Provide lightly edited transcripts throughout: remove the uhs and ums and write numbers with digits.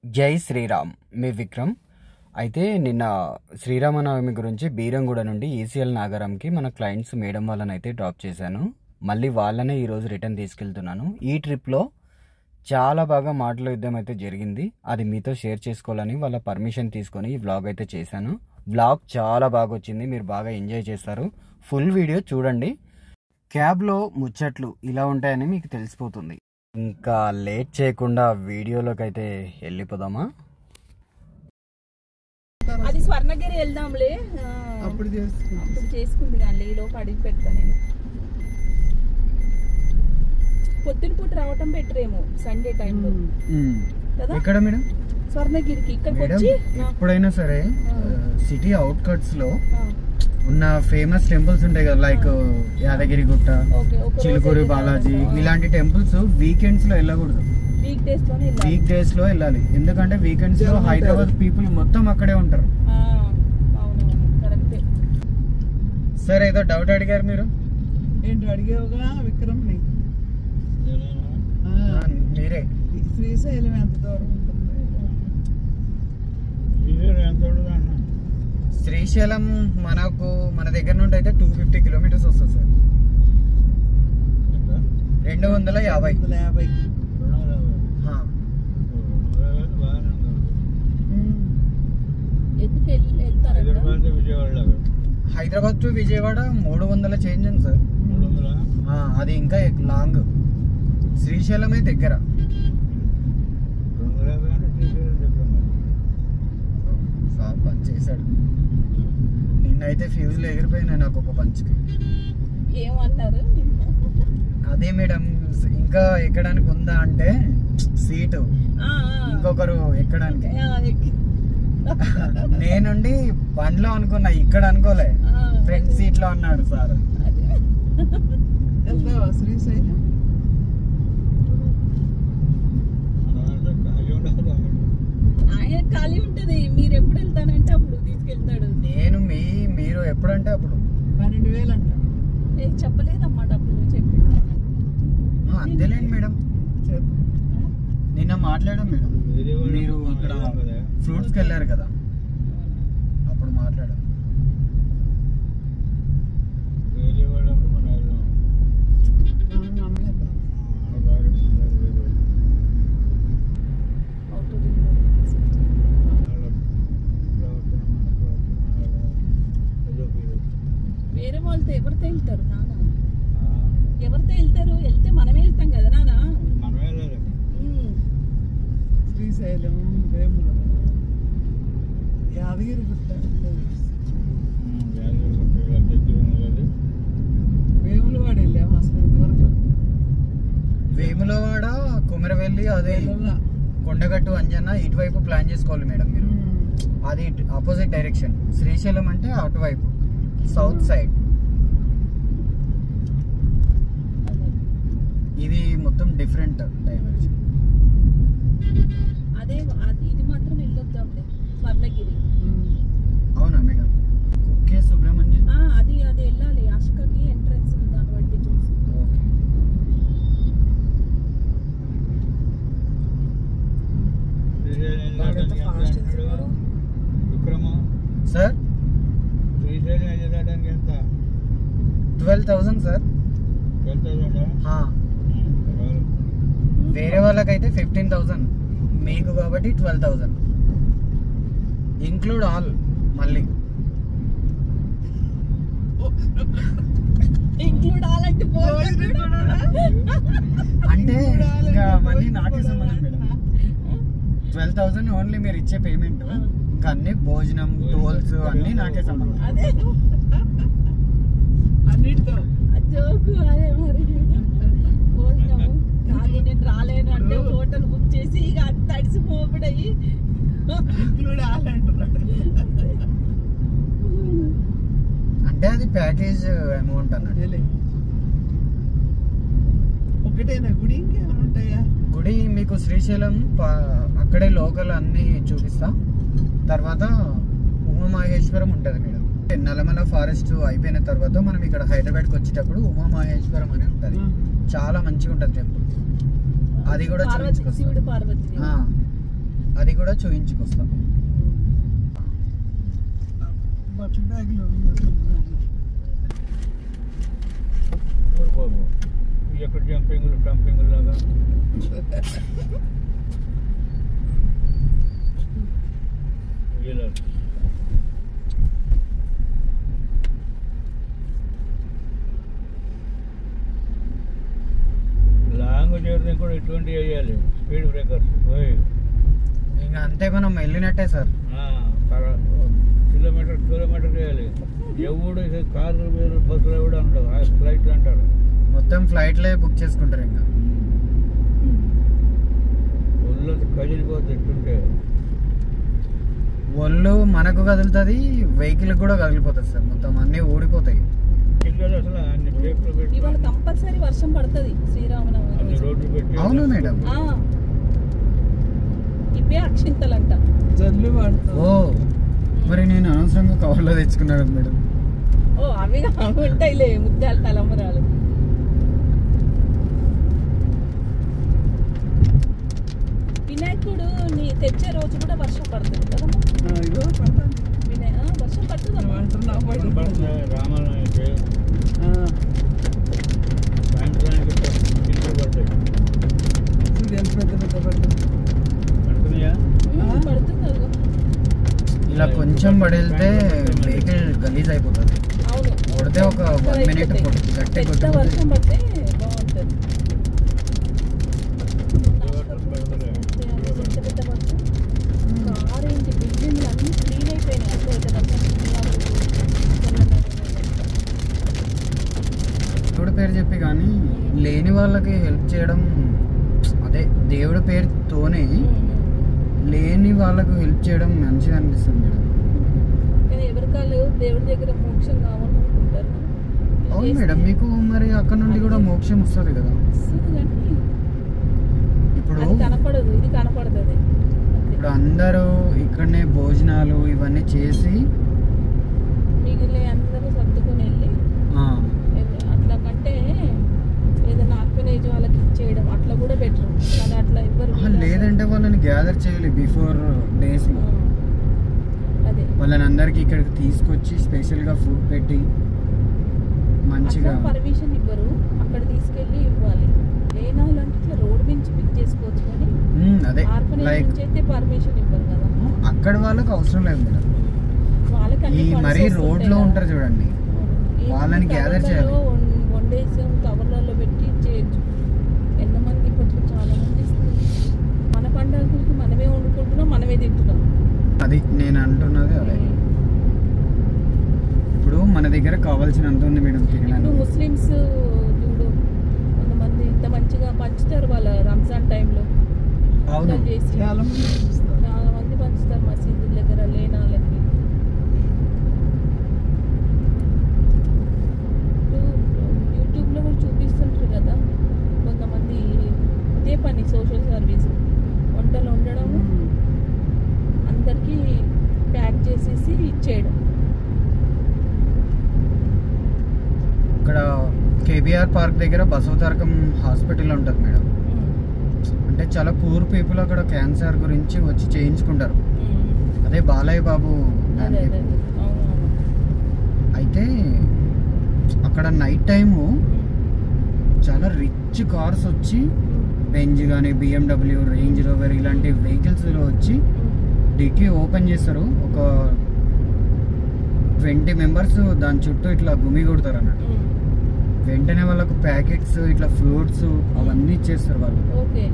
జై శ్రీరామ్, మీ విక్రమ్. అయితే నిన్న శ్రీరామనవమి గురించి బీరంగూడ నుండి ఈసీఎల్ నాగారంకి మన క్లయింట్స్ మేడం వాళ్ళనైతే డ్రాప్ చేశాను. మళ్ళీ వాళ్ళనే ఈరోజు రిటర్న్ తీసుకెళ్తున్నాను. ఈ ట్రిప్లో చాలా బాగా మాటల యుద్ధం అయితే జరిగింది. అది మీతో షేర్ చేసుకోవాలని వాళ్ళ పర్మిషన్ తీసుకొని ఈ వ్లాగ్ అయితే చేశాను. వ్లాగ్ చాలా బాగా వచ్చింది, మీరు బాగా ఎంజాయ్ చేస్తారు. ఫుల్ వీడియో చూడండి. క్యాబ్లో ముచ్చట్లు ఇలా ఉంటాయని మీకు తెలిసిపోతుంది. ఇంకా లేట్ చేయకుండా వీడియోలోకి అయితే వెళ్ళిపోదామా? అది స్వర్ణగిరి వెళ్దాంలే, అప్పుడు చేసుకుంది కానీ లోపు అడిగి పెడతా. నేను పొద్దున పూట రావటం బెటరేమో సండే టైంలో కదా. ఎక్కడ మేడం? స్వర్ణగిరికి ఇక్కడికి వచ్చి ఎప్పుడైనా సరే సిటీ అవుట్కట్స్ లో ఉన్న ఫేమస్ టెంపుల్స్ ఉంటాయి కదా, లైక్ యాదగిరి గుట్ట, చిలుకూరి బాలాజీ, ఇలాంటి టెంపుల్స్ వీకెండ్స్ లో వెళ్ళకూడదు, వీక్ డేస్ లో వెళ్ళాలి. ఎందుకంటే వీకెండ్స్ లో హైదరాబాద్ పీపుల్ మొత్తం అక్కడే ఉంటారు. సరే, ఏదో డౌట్ అడిగారు మీరు. ఏంటి అడిగావుగా విక్రమ్? మీరే. శ్రీశైలం ఎంత దూరం ఉంటుంది? శ్రీశైలం మన దగ్గర నుండి అయితే 250 కిలోమీటర్స్ వస్తుంది sir. 250. Hyderabad to Vijayawada 300 change ఉంది సార్. అది ఇంకా లాంగ్. శ్రీశైలమే దగ్గర. సార్ పంచ్ చేశాడు నిన్నైతే, ఫ్యూజ్లు ఎగిరిపోయినాయి నాకు ఒక పంచ్కి. ఏమన్నారు? అదే మేడం, ఇంకా ఎక్కడానికి ఉందా అంటే సీటు ఇంకొకరు ఎక్కడానికి. నేనుండి బండ్లో అనుకున్నా, ఇక్కడ అనుకోలే, ఫ్రంట్ సీట్ లో అన్నాడు సార్. శ్రీశైలం ఆయన ఖాళీ ఉంటది, మీరు ఎప్పుడు వెళ్తానంటే అప్పుడు తీసుకెళ్తాడు. మీరు ఎప్పుడంటే అప్పుడు. 12,000 అంట. చెప్పలేదమ్మా డబ్బులు, చెప్పి అంతేలేండి మేడం. నిన్న మాట్లాడాం మేడం, మీరు అక్కడ ఫ్రూట్స్కి వెళ్ళారు కదా, అప్పుడు మాట్లాడాం. వేరే వాళ్ళతో ఎవరితో వెళ్తారు నాన్న? ఎవరితో వెళ్తారు? వెళ్తే మనమే వెళ్తాం కదా నాన్న. శ్రీశైలం, వేముల, యాదగిరి గుట్ట, వేములవాడ వెళ్ళాము అసలు ఇంతవరకు. వేములవాడ, కుమరవెల్లి, అదే కొండగట్టు, అంజన్న ఇటువైపు ప్లాన్ చేసుకోవాలి మేడం మీరు. అది ఆపోజిట్ డైరెక్షన్. శ్రీశైలం అంటే అటువైపు సౌత్ సైడ్. ఇది మొత్తం డిఫరెంట్ డైమెన్షన్. అదే ఇది మాత్రం వెళ్ళొద్దాంలే, స్వర్ణగిరి. అవునా మేడం? కుక్కే సుబ్రహ్మణ్యం అది వెళ్ళాలి. అశోకకి ఎంట్రన్స్ దాన్ని బట్టి చూసి. Sir 12,000 sir. వేరే వాళ్ళకైతే 15,000, మీకు కాబట్టి 12,000 ఇంక్లూడ్ ఆల్. మళ్ళీ ఇంక్లూడ్ ఆల్ అంటే ఇంకా మళ్ళీ నాకే సంబంధం మేడం. 12,000 ఓన్లీ మీరు ఇచ్చే పేమెంట్, ఇంకా అన్ని భోజనం, టోల్స్ అన్ని నాకే సంబంధం. అదే అన్నిటితో జోకు. అదే మరి భోజనము కాదు, నేను రాలేను అంటే హోటల్ బుక్ చేసి ఇక అది తడిసి పోబడయి ఇంక్లూడ్ ఆల్ అంటున్నాడు. అంటే అది ప్యాకేజ్ అమౌంట్ అన్నట్టు. ఒకటేనా గుడి? ఇంకేమైనా ఉంటాయా? గుడి మీకు శ్రీశైలం అక్కడే లోకల్ అన్ని చూపిస్తా. తర్వాత ఉమామహేశ్వరం ఉంటుంది మేడం. నల్లమల ఫారెస్ట్ అయిపోయిన తర్వాత మనం ఇక్కడ హైదరాబాద్కి వచ్చేటప్పుడు ఉమామహేశ్వరం అని ఉంటుంది. చాలా మంచిగా ఉంటుంది టెంపుల్. అది కూడా శివుడు పార్వతి. అది కూడా చూయించుకొస్తాం. బట్ట బ్యాగ్లో బాబు ఎక్కడ జంపింగ్లు డంపింగ్లు లాగా లాంగ్ జర్నీ కూడా ఇటువంటి వేయాలి స్పీడ్ బ్రేకర్స్. ఇంకా అంతే మనం వెళ్ళినట్టే సార్. కిలోమీటర్ వేయాలి. ఎవడు కార్లు బస్సులు ఎవడు అంటారు, ఫ్లైట్లు అంటారు. మొత్తం ఫ్లైట్లే బుక్ చేసుకుంటారు. ఇంకా ఒళ్ళు కదిలిపోతుంది ఎట్టుంటే. ఒళ్ళు మనకు కదులుతుంది, వెహికల్ కూడా కదిలిపోతుంది సార్. మొత్తం అన్నీ ఊడిపోతాయి. అసలు అన్ని బ్రేక్లు పెట్టి ఇవాళ కంపల్సరీ వర్షం పడుతుంది శ్రీరామనవమి అన్ని రోజు. రోడ్లు పెట్టి. అవును మేడం. ఇవే అక్షింతలంట. జల్లు పడతాం. ఓ మరి నేను అనవసరంగా కవర్లో తెచ్చుకున్నా కదా మేడం. ఓ అవి ఉంటాయిలే ముత్యాల తలంబరాలు. వినాయకుడు నీ తెచ్చే రోజు కూడా వర్షం పడుతుంది కదా. ఇదో పడతాను వర్షం పడుతుందమ్మా. అంటున్నా రామాయణం అయితే సాయంత్రానికి కిందలు పడతాయి. సూర్యాలు పెద్ద పెద్ద పడతాం. పడుతున్నాయా? పడుతుంది అదిగో. ఇలా కొంచెం పడితే వెహికల్ గలీజ్ అయిపోతుంది. అవును కొడితే ఒక 1 minute గట్టి పెద్ద వర్షం పడితే బాగుంటుంది. పెద్ద పెద్ద వర్షం కారు ఏంటి బిల్డింగ్లు అన్ని క్లీన్ అయిపోయినాయి. అసలు అయితే దేవుడి పేరు చెప్పి కానీ లేని వాళ్ళకి హెల్ప్ చేయడం, అదే దేవుడి పేరుతోనే లేని వాళ్ళకు హెల్ప్ చేయడం మంచిగా అనిపిస్తుంది మేడం. కానీ ఎవరికాళ్ళు దేవుడి దగ్గర మోక్షం కావాలనుకుంటారు. అవును మేడం, మీకు మరి అక్కడ నుండి కూడా మోక్షం వస్తుంది కదా. కానీ ఇప్పుడు అది కనపడదు, ఇది కనపడుతుంది. ఇప్పుడు అందరూ ఇక్కడనే భోజనాలు ఇవన్నీ చేసి మిగిలిన అందరూ సర్దుకొని వెళ్ళి అట్లా కంటే ఏదైనా ఆర్ఫనేజ్ వాళ్ళకి ఇచ్చేయడం అట్లా కూడా బెటర్. కానీ అట్లా ఎవ్వరు లేదంటే వాళ్ళని గ్యాదర్ చేయాలి బిఫోర్ డేస్ లో. అదే వాళ్ళని అందరికి ఇక్కడికి తీసుకొచ్చి స్పెషల్ గా ఫుడ్ పెట్టి మంచిగా పర్మిషన్ ఇవ్వరు, అక్కడ తీసుకెళ్ళి ఇవ్వాలి. లేనాలంటే ఇట్లా రోడ్ నుంచి పిక్ చేసుకోవచ్చు కానీ అదే ఆర్ఫనేజ్ లైక్ నుంచి అయితే పర్మిషన్ ఇవ్వరు కదా. అక్కడ వాళ్ళకి అవసరం లేదు మేడం. వాళ్ళకి ఈ మరీ రోడ్ లో ఉంటారు చూడండి, వాళ్ళని గ్యాదర్ చేయాలి. వండేసి కవర్లలో పెట్టి చేయొచ్చు. ఎంతమంది ఇప్పట్లో చాలా మంది ఇస్తారు. మన పండుగకి మనమే వండుకుంటున్నాం, మనమే తింటున్నాం. అది నేను అంటున్నది అదే. ఇప్పుడు మన దగ్గర కావాల్సినంత ఉంది మేడం ఇప్పుడు తినడానికి. ముస్లిమ్స్ చూడు కొంతమంది ఇంత మంచిగా పంచుతారు వాళ్ళ రంజాన్ టైంలో. అవును. చేసి చాలా మంది చూస్తారు. చాలా మంది పంచుతారు మసీదుల దగ్గర లేని వాళ్ళకి. యూట్యూబ్లో కూడా చూపిస్తుంటారు కదా కొంతమంది ఇదే పని సోషల్ సర్వీస్. వంటలు వండడం, అందరికీ ప్యాక్ చేసేసి ఇచ్చేయడం. ఇక్కడ కేబిఆర్ పార్క్ దగ్గర బసవతారకం హాస్పిటల్ ఉంటుంది మేడం. అంటే చాలా పూర్ పీపుల్ అక్కడ క్యాన్సర్ గురించి వచ్చి చేయించుకుంటారు. అదే బాలయ్య బాబు అదే అదే అవునవును. అయితే అక్కడ నైట్ టైము చాలా రిచ్ కార్స్ వచ్చి బెంజ్ కానీ BMW రేంజ్ రోవర్ ఇలాంటి వెహికల్స్లో వచ్చి డిక్కీ ఓపెన్ చేస్తారు. ఒక 20 మెంబర్స్ దాని చుట్టూ ఇట్లా గుమి కొడతారు అన్నట్టు. వెంటనే వాళ్ళకు ప్యాకెట్స్ ఇట్లా ఫ్రూట్స్ అవన్నీ ఇచ్చేస్తారు వాళ్ళు. ఓకే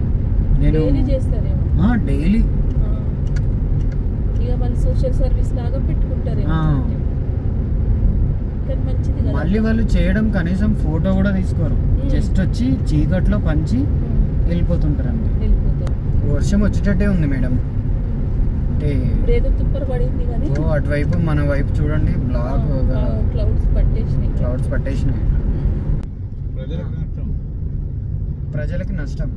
నేను డైలీ చేస్తారేమో. డైలీ ఇక వాళ్ళు సోషల్ సర్వీస్ లాగా పెట్టుకుంటారేమో. కానీ మంచిది కదా. మళ్ళీ వాళ్ళు చేయడం కనీసం ఫోటో కూడా తీసుకోరు. జస్ట్ వచ్చి చీకట్లో పంచి వెళ్ళిపోతుంటారు అండి. వెళ్ళిపోతారు. వర్షం వచ్చేటట్టే ఉంది మేడం. అంటే ఇప్పుడు ఏదో తుప్పరు పడింది కానీ అటువైపు మన వైపు చూడండి బ్లాక్ క్లౌడ్స్ పట్టేసినాయి. క్లౌడ్స్ పట్టేసినాయి. ప్రజలకు నష్టం. ప్రజలకి నష్టం.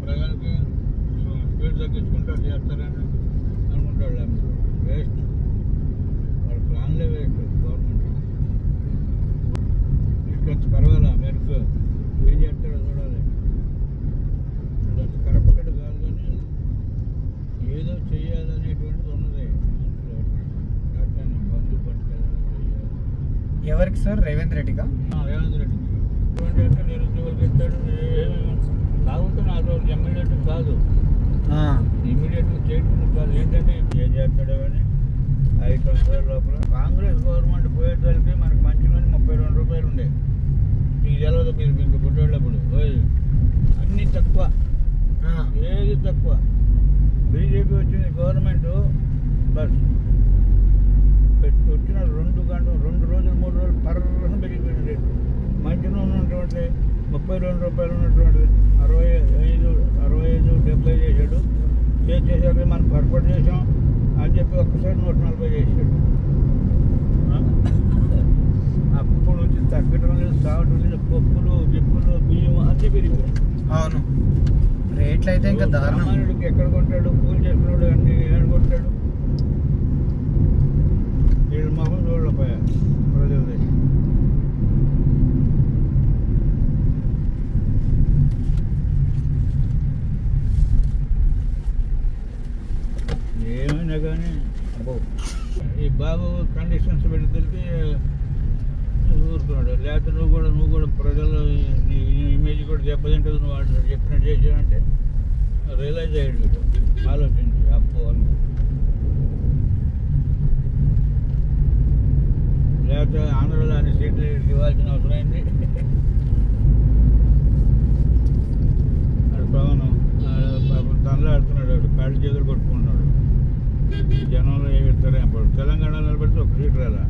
ప్రజలకి స్పీడ్ తగ్గించుకుంటారు చేస్తారని అనుకుంటాడు. వేస్ట్, వాళ్ళ ప్లాన్లే వేస్ట్. గవర్నమెంట్ తీసుకొచ్చి పర్వాలా మెరుగు ఏం చేస్తాడో చూడాలి. కరెక్ట్ కాదు కానీ ఎవరికి సార్? రేవంత్ రెడ్డిగా? రేవంత్ రెడ్డి అంటే నిరుద్యోగులకు ఇస్తాడు. కాకపోతే నాకు ఇమ్మీడియట్ కాదు, ఇమ్మీడియట్ చేయడం కాదు. ఏంటంటే ఏం చేస్తాడో కానీ 5 సంవత్సరాల లోపల కాంగ్రెస్ గవర్నమెంట్ పోయేసరికి మనకు మంచి మంది 32 రూపాయలు ఉండే. మీకు తెలియదు, మీరు మీకు పుట్టేటప్పుడు అన్నీ తక్కువ, ఏది తక్కువ. బీజేపీ వచ్చింది గవర్నమెంట్ బస్ వచ్చిన 2 రోజులు 3 రోజులు పర్రను పెరిగిపోయిన రేటు. మంచి నూనె ఉన్నటువంటి 32 రూపాయలు ఉన్నటువంటిది 65, 70 చేశాడు. చేసేసరికి మనం పొరపాటు చేసాం అని చెప్పి ఒక్కసారి 140 చేసాడు. అప్పుడు నుంచి తగ్గడం లేదు, సాగటం లేదు. పప్పులు, గిప్పులు, బియ్యం అన్నీ పెరిగిపోయాయి. అవును, రేట్లు అయితే ఇంకా దారుణం. సామాన్యుడికి ఎక్కడ కొంటాడు? కూలి చేస్తున్నాడు అన్ని ఏడు కొంటాడు. వీళ్ళు మొహం చూడలేకపోయా ప్రజలది. ఏమైనా కానీ అబ్బో ఈ బాబు కండిషన్స్ పెడితే ఊరుకున్నాడు. లేకపోతే నువ్వు కూడా ప్రజలు నీ ఇమేజ్ కూడా దెబ్బతింటుంది. నువ్వు వాడు చెప్పినట్టు చేసావంటే రియలైజ్ అయ్యాడు, ఆలోచించి అప్పు అని. లేకపోతే ఆంధ్రలో అన్ని సీట్లు ఇవ్వాల్సిన అవసరం అయింది. అటు పవన్ పాపం తనలాడుతున్నాడు, వాడు కాళ్ళు చేతులు కొట్టుకుంటున్నాడు. జనంలో ఏమి ఇస్తారే అప్పుడు. తెలంగాణలో నిలబడితే ఒక సీటు రాలా.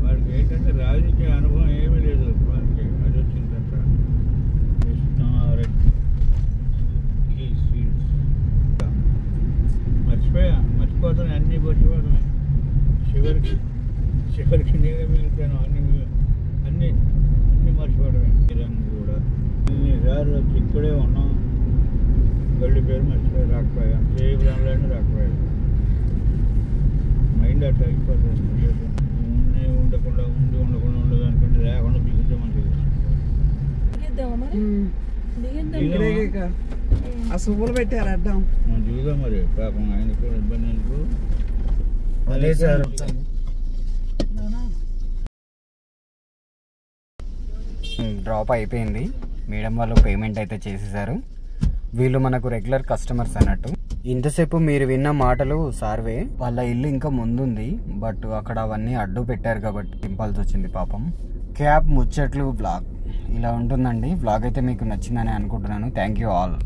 వాడికి ఏంటంటే రాజకీయ అనుభవం ఏమీ లేదు. వాడికి అది వచ్చిందంట. మర్చిపోతాను, అన్నీ మర్చిపోవడమే. చివరికి నేనే మిగులుతాను. అన్నీ మర్చిపోవడమే. కూడా ఇన్నిసార్లు వచ్చి ఇక్కడే ఉన్నాం. గల్లి పేరు మర్చిపోయి రాకపోయా, చేయడంలోనే రాకపోయాడు. మైండ్ అట్లా అయిపోతుంది. ఉండకుండా ఉండదు అనుకుంటే లేకుండా బిగించే మంచిది. దిగేద్దామా మరి? దిగేద్దాం. ఇక్కడే ఇక ఆ సువ్వులు పెట్టారు అడ్డం. మనం చూద్దాం మరి. పాపం ఆయనకు ఇబ్బంది ఎందుకు. అదే సార్, డ్రాప్ అయిపోయింది. మేడం వాళ్ళు పేమెంట్ అయితే చేసేసారు. వీళ్ళు మనకు రెగ్యులర్ కస్టమర్స్ అన్నట్టు. ఇంతసేపు మీరు విన్న మాటలు సార్వే. వాళ్ళ ఇల్లు ఇంకా ముందుంది, బట్ అక్కడ అవన్నీ అడ్డు పెట్టారు కాబట్టి దింపాల్సి వచ్చింది పాపం. క్యాబ్ ముచ్చట్లు బ్లాగ్ ఇలా ఉంటుందండి. బ్లాగ్ అయితే మీకు నచ్చిందని అనుకుంటున్నాను. Thank you all.